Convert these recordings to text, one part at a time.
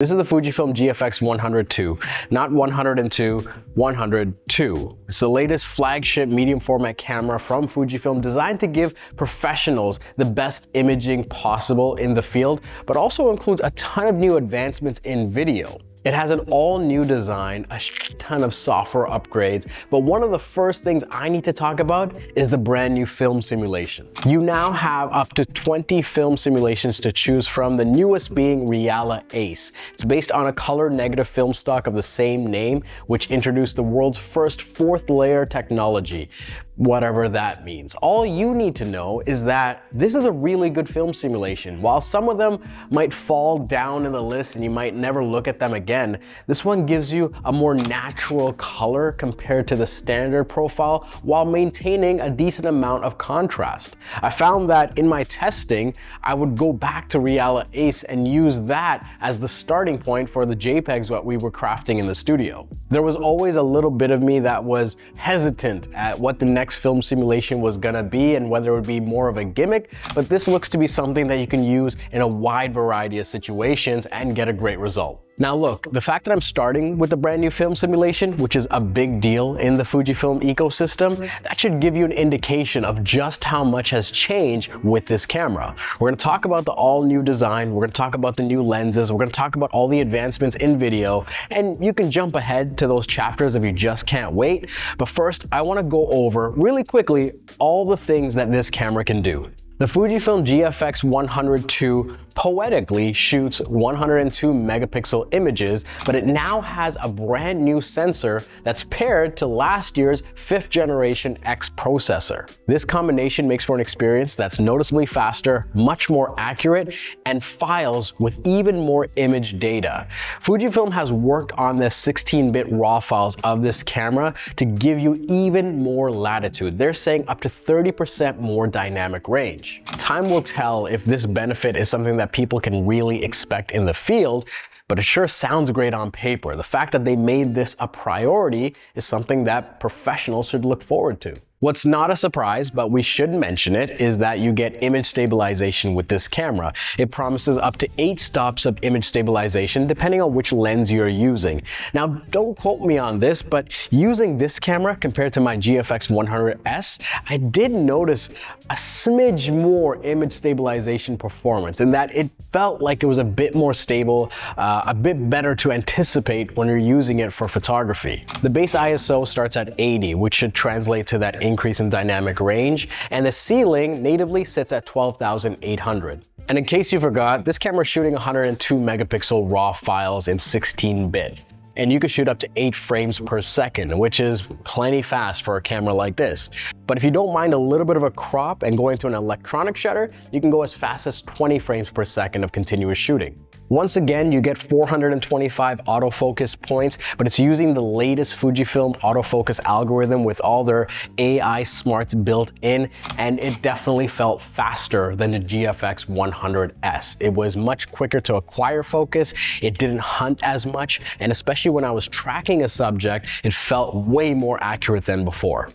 This is the Fujifilm GFX 102, not 102, 102. It's the latest flagship medium format camera from Fujifilm designed to give professionals the best imaging possible in the field, but also includes a ton of new advancements in video. It has an all-new design, a ton of software upgrades, but one of the first things I need to talk about is the brand new film simulation. You now have up to 20 film simulations to choose from, the newest being Leica Ace. It's based on a color negative film stock of the same name, which introduced the world's first fourth layer technology. Whatever that means. All you need to know is that this is a really good film simulation. While some of them might fall down in the list and you might never look at them again, this one gives you a more natural color compared to the standard profile while maintaining a decent amount of contrast. I found that in my testing, I would go back to Leica Ace and use that as the starting point for the JPEGs that we were crafting in the studio. There was always a little bit of me that was hesitant at what the next film simulation was gonna be and whether it would be more of a gimmick, but this looks to be something that you can use in a wide variety of situations and get a great result. Now look, the fact that I'm starting with a brand new film simulation, which is a big deal in the Fujifilm ecosystem, that should give you an indication of just how much has changed with this camera. We're gonna talk about the all new design, we're gonna talk about the new lenses, we're gonna talk about all the advancements in video, and you can jump ahead to those chapters if you just can't wait. But first, I wanna go over really quickly all the things that this camera can do. The Fujifilm GFX 102 poetically shoots 102 megapixel images, but it now has a brand new sensor that's paired to last year's 5th generation X processor. This combination makes for an experience that's noticeably faster, much more accurate, and files with even more image data. Fujifilm has worked on the 16-bit RAW files of this camera to give you even more latitude. They're saying up to 30% more dynamic range. Time will tell if this benefit is something that people can really expect in the field, but it sure sounds great on paper. The fact that they made this a priority is something that professionals should look forward to. What's not a surprise, but we should mention it, is that you get image stabilization with this camera. It promises up to 8 stops of image stabilization depending on which lens you're using. Now, don't quote me on this, but using this camera compared to my GFX 100S, I did notice a smidge more image stabilization performance in that it felt like it was a bit more stable, a bit better to anticipate when you're using it for photography. The base ISO starts at 80, which should translate to that increase in dynamic range, and the ceiling natively sits at 12,800. And in case you forgot, this camera is shooting 102 megapixel RAW files in 16-bit. And you can shoot up to 8 frames per second, which is plenty fast for a camera like this. But if you don't mind a little bit of a crop and going to an electronic shutter, you can go as fast as 20 frames per second of continuous shooting. Once again, you get 425 autofocus points, but it's using the latest Fujifilm autofocus algorithm with all their AI smarts built in, and it definitely felt faster than the GFX 100S. It was much quicker to acquire focus, it didn't hunt as much, and especially when I was tracking a subject, it felt way more accurate than before.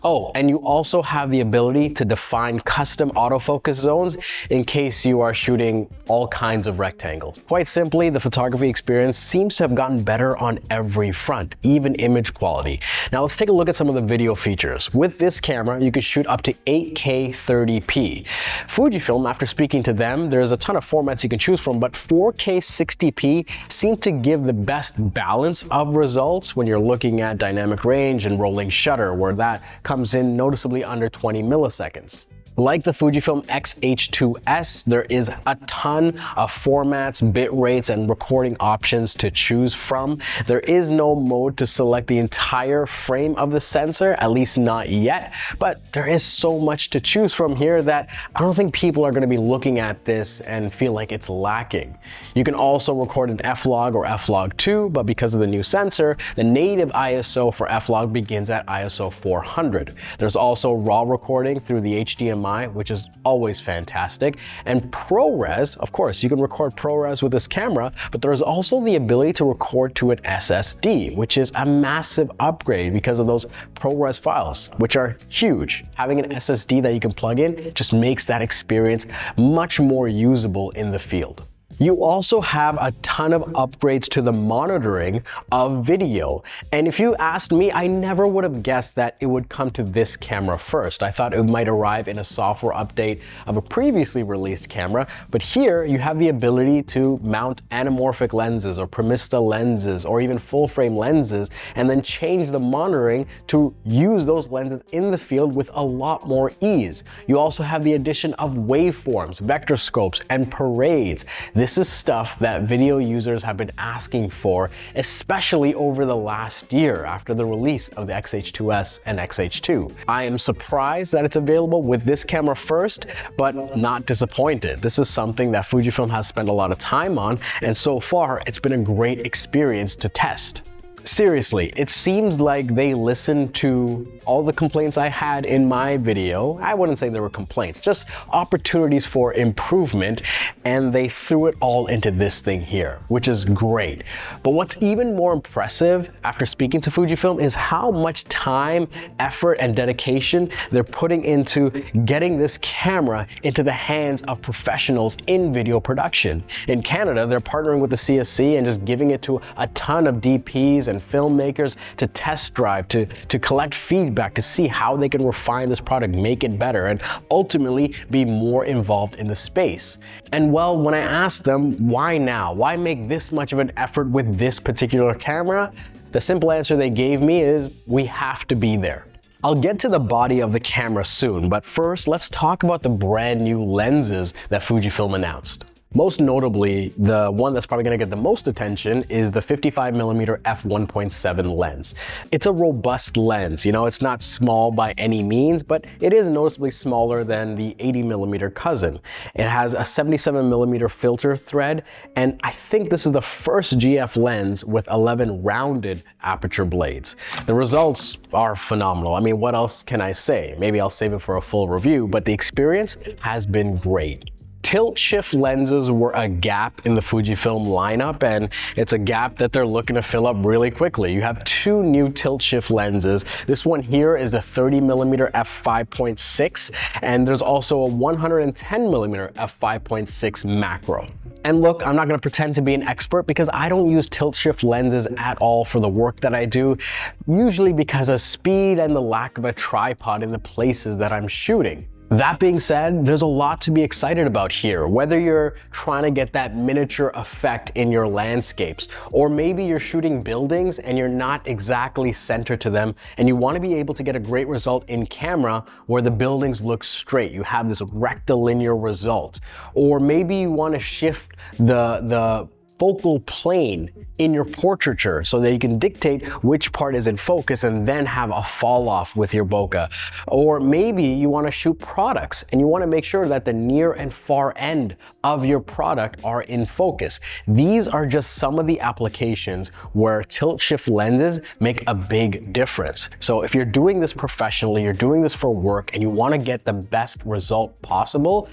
Oh, and you also have the ability to define custom autofocus zones in case you are shooting all kinds of rectangles. Quite simply, the photography experience seems to have gotten better on every front, even image quality. Now let's take a look at some of the video features. With this camera, you can shoot up to 8K 30p. Fujifilm, after speaking to them, there's a ton of formats you can choose from, but 4K 60p seem to give the best balance of results when you're looking at dynamic range and rolling shutter, where that comes in noticeably under 20 milliseconds. Like the Fujifilm X-H2S, there is a ton of formats, bit rates, and recording options to choose from. There is no mode to select the entire frame of the sensor, at least not yet, but there is so much to choose from here that I don't think people are going to be looking at this and feel like it's lacking. You can also record in F-Log or F-Log2, but because of the new sensor, the native ISO for F-Log begins at ISO 400. There's also RAW recording through the HDMI, which is always fantastic, and ProRes. Of course, you can record ProRes with this camera, but there's also the ability to record to an SSD, which is a massive upgrade because of those ProRes files, which are huge. Having an SSD that you can plug in just makes that experience much more usable in the field. You also have a ton of upgrades to the monitoring of video. And if you asked me, I never would have guessed that it would come to this camera first. I thought it might arrive in a software update of a previously released camera, but here you have the ability to mount anamorphic lenses or Premista lenses or even full frame lenses, and then change the monitoring to use those lenses in the field with a lot more ease. You also have the addition of waveforms, vector scopes, and parades. This is stuff that video users have been asking for, especially over the last year after the release of the XH2S and XH2. I am surprised that it's available with this camera first, but not disappointed. This is something that Fujifilm has spent a lot of time on, and so far it's been a great experience to test. Seriously, it seems like they listened to all the complaints I had in my video. I wouldn't say there were complaints, just opportunities for improvement, and they threw it all into this thing here, which is great. But what's even more impressive after speaking to Fujifilm is how much time, effort, and dedication they're putting into getting this camera into the hands of professionals in video production. In Canada, they're partnering with the CSC and just giving it to a ton of DPs and filmmakers to test drive, to collect feedback, to see how they can refine this product, make it better, and ultimately be more involved in the space. And well, when I asked them, why now? Why make this much of an effort with this particular camera? The simple answer they gave me is, we have to be there. I'll get to the body of the camera soon, but first let's talk about the brand new lenses that Fujifilm announced. Most notably, the one that's probably going to get the most attention is the 55mm f1.7 lens. It's a robust lens, it's not small by any means, but it is noticeably smaller than the 80mm cousin. It has a 77mm filter thread, and I think this is the first GF lens with 11 rounded aperture blades. The results are phenomenal. I mean, what else can I say? Maybe I'll save it for a full review, but the experience has been great. Tilt shift lenses were a gap in the Fujifilm lineup, and it's a gap that they're looking to fill up really quickly. You have two new tilt shift lenses. This one here is a 30mm f5.6, and there's also a 110mm f5.6 macro. And look, I'm not going to pretend to be an expert because I don't use tilt shift lenses at all for the work that I do, usually because of speed and the lack of a tripod in the places that I'm shooting. That being said, there's a lot to be excited about here, whether you're trying to get that miniature effect in your landscapes, or maybe you're shooting buildings and you're not exactly centered to them and you want to be able to get a great result in camera where the buildings look straight. You have this rectilinear result. Or maybe you want to shift the focal plane in your portraiture so that you can dictate which part is in focus and then have a fall off with your bokeh. Or maybe you want to shoot products and you want to make sure that the near and far end of your product are in focus. These are just some of the applications where tilt shift lenses make a big difference. So if you're doing this professionally, you're doing this for work, and you want to get the best result possible,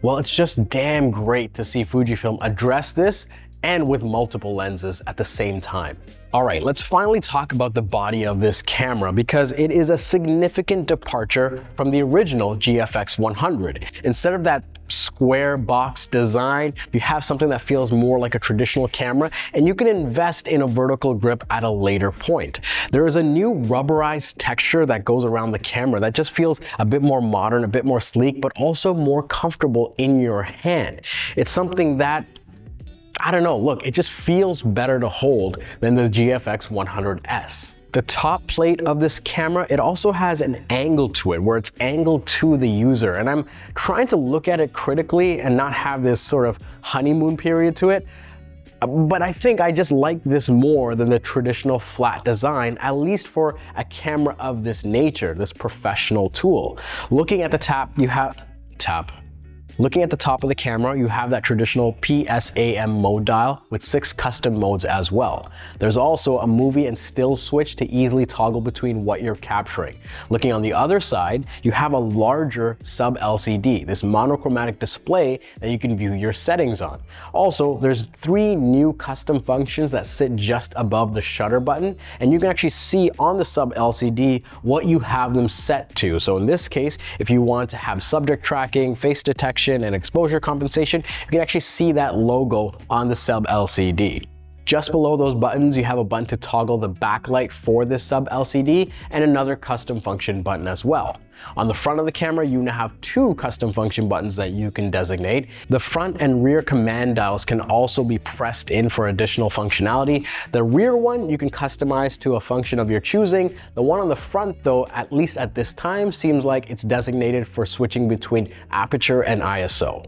well, it's just damn great to see Fujifilm address this, and with multiple lenses at the same time. All right, let's finally talk about the body of this camera, because it is a significant departure from the original GFX 100. Instead of that square box design, you have something that feels more like a traditional camera, and you can invest in a vertical grip at a later point. There is a new rubberized texture that goes around the camera that just feels a bit more modern, a bit more sleek, but also more comfortable in your hand. It's something that, I don't know, look, it just feels better to hold than the GFX 100S. The top plate of this camera, it also has an angle to it where it's angled to the user, and I'm trying to look at it critically and not have this sort of honeymoon period to it. But I think I just like this more than the traditional flat design, at least for a camera of this nature, this professional tool. Looking at the top, you have Looking at the top of the camera, you have that traditional PSAM mode dial with 6 custom modes as well. There's also a movie and still switch to easily toggle between what you're capturing. Looking on the other side, you have a larger sub LCD, this monochromatic display that you can view your settings on. Also, there's 3 new custom functions that sit just above the shutter button, and you can actually see on the sub LCD what you have them set to. So in this case, if you want to have subject tracking, face detection, saturation and exposure compensation, you can actually see that logo on the sub LCD. Just below those buttons, you have a button to toggle the backlight for this sub LCD and another custom function button as well. On the front of the camera, you now have two custom function buttons that you can designate. The front and rear command dials can also be pressed in for additional functionality. The rear one you can customize to a function of your choosing. The one on the front though, at least at this time, seems like it's designated for switching between aperture and ISO.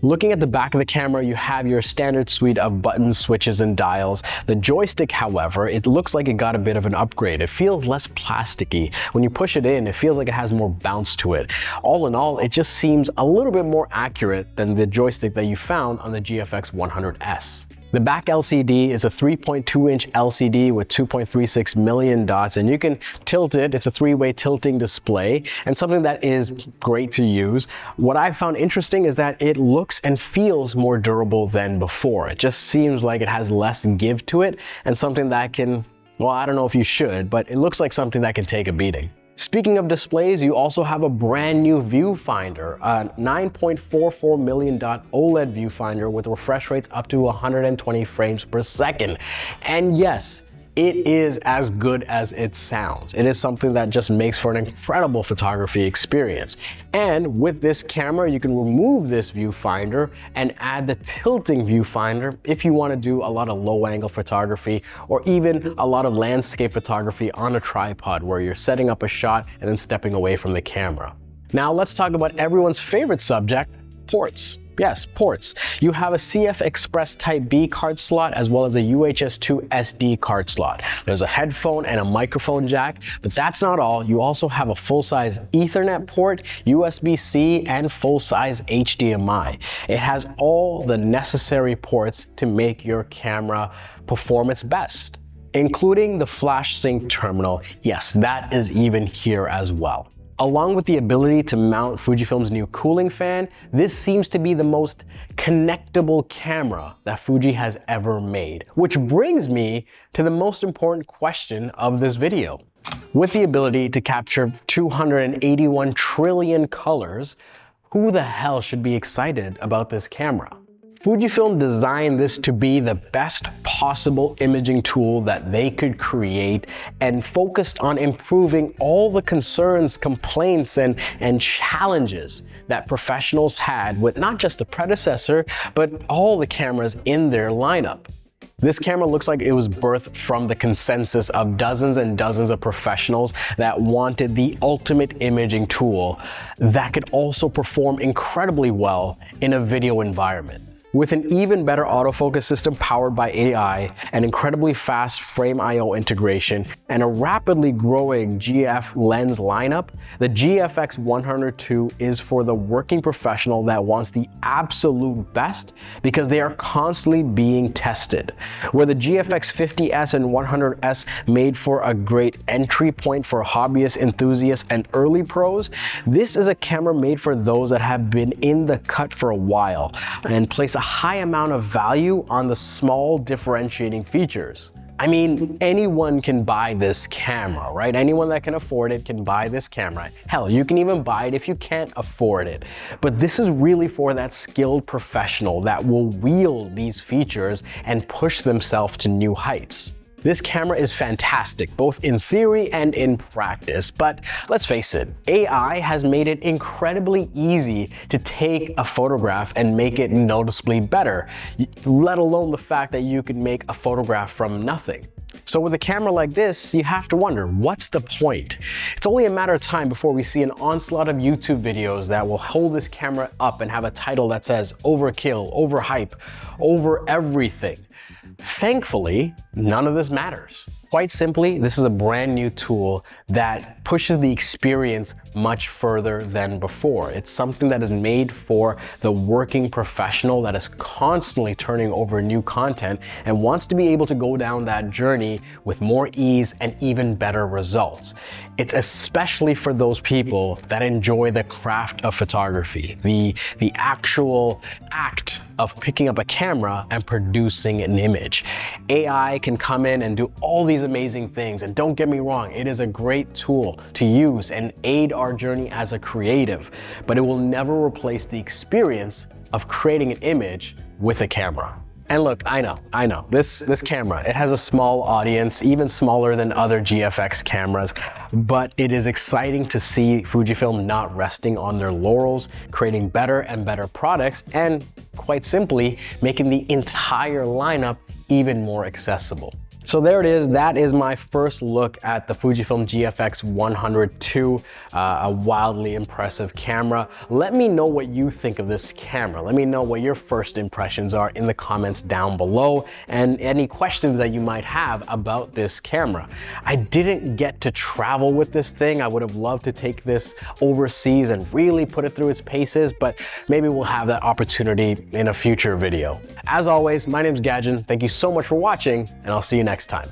Looking at the back of the camera, you have your standard suite of buttons, switches, and dials. The joystick, however, it looks like it got a bit of an upgrade. It feels less plasticky. When you push it in, it feels like it has more bounce to it. All in all, it just seems a little bit more accurate than the joystick that you found on the GFX 100S. The back LCD is a 3.2-inch LCD with 2.36 million dots, and you can tilt it. It's a three-way tilting display and something that is great to use. What I found interesting is that it looks and feels more durable than before. It just seems like it has less give to it and something that can, well, I don't know if you should, but it looks like something that can take a beating. Speaking of displays, you also have a brand new viewfinder, a 9.44 million dot OLED viewfinder with refresh rates up to 120 frames per second. And yes, it is as good as it sounds. It is something that just makes for an incredible photography experience. And with this camera, you can remove this viewfinder and add the tilting viewfinder if you want to do a lot of low angle photography or even a lot of landscape photography on a tripod where you're setting up a shot and then stepping away from the camera. Now let's talk about everyone's favorite subject, ports. Yes, ports. You have a CF Express Type B card slot as well as a UHS-2 SD card slot. There's a headphone and a microphone jack, but that's not all. You also have a full-size Ethernet port, USB-C, and full-size HDMI. It has all the necessary ports to make your camera perform its best, including the flash sync terminal. Yes, that is even here as well. Along with the ability to mount Fujifilm's new cooling fan, this seems to be the most connectable camera that Fuji has ever made. Which brings me to the most important question of this video. With the ability to capture 281 trillion colors, who the hell should be excited about this camera? Fujifilm designed this to be the best possible imaging tool that they could create and focused on improving all the concerns, complaints, and challenges that professionals had with not just the predecessor, but all the cameras in their lineup. This camera looks like it was birthed from the consensus of dozens and dozens of professionals that wanted the ultimate imaging tool that could also perform incredibly well in a video environment. With an even better autofocus system powered by AI, an incredibly fast frame I/O integration, and a rapidly growing GF lens lineup, the GFX 102 is for the working professional that wants the absolute best because they are constantly being tested. Where the GFX 50S and 100S made for a great entry point for hobbyists, enthusiasts, and early pros, this is a camera made for those that have been in the cut for a while and place a high amount of value on the small differentiating features. I mean, anyone can buy this camera, right? Anyone that can afford it can buy this camera. Hell, you can even buy it if you can't afford it. But this is really for that skilled professional that will wield these features and push themselves to new heights. This camera is fantastic, both in theory and in practice, but let's face it, AI has made it incredibly easy to take a photograph and make it noticeably better, let alone the fact that you can make a photograph from nothing. So with a camera like this, you have to wonder, what's the point? It's only a matter of time before we see an onslaught of YouTube videos that will hold this camera up and have a title that says overkill, overhype, over everything. Thankfully, none of this matters. Quite simply, this is a brand new tool that pushes the experience much further than before. It's something that is made for the working professional that is constantly turning over new content and wants to be able to go down that journey with more ease and even better results. It's especially for those people that enjoy the craft of photography, the actual act of picking up a camera and producing an image. image. AI can come in and do all these amazing things, and don't get me wrong, it is a great tool to use and aid our journey as a creative, but it will never replace the experience of creating an image with a camera. And look, I know, this camera, it has a small audience, even smaller than other GFX cameras, but it is exciting to see Fujifilm not resting on their laurels, creating better and better products, and quite simply, making the entire lineup even more accessible. So there it is. That is my first look at the Fujifilm GFX 102, a wildly impressive camera. Let me know what you think of this camera. Let me know what your first impressions are in the comments down below, and any questions that you might have about this camera. I didn't get to travel with this thing. I would have loved to take this overseas and really put it through its paces, but maybe we'll have that opportunity in a future video. As always, my name's Gajan. Thank you so much for watching, and I'll see you next time.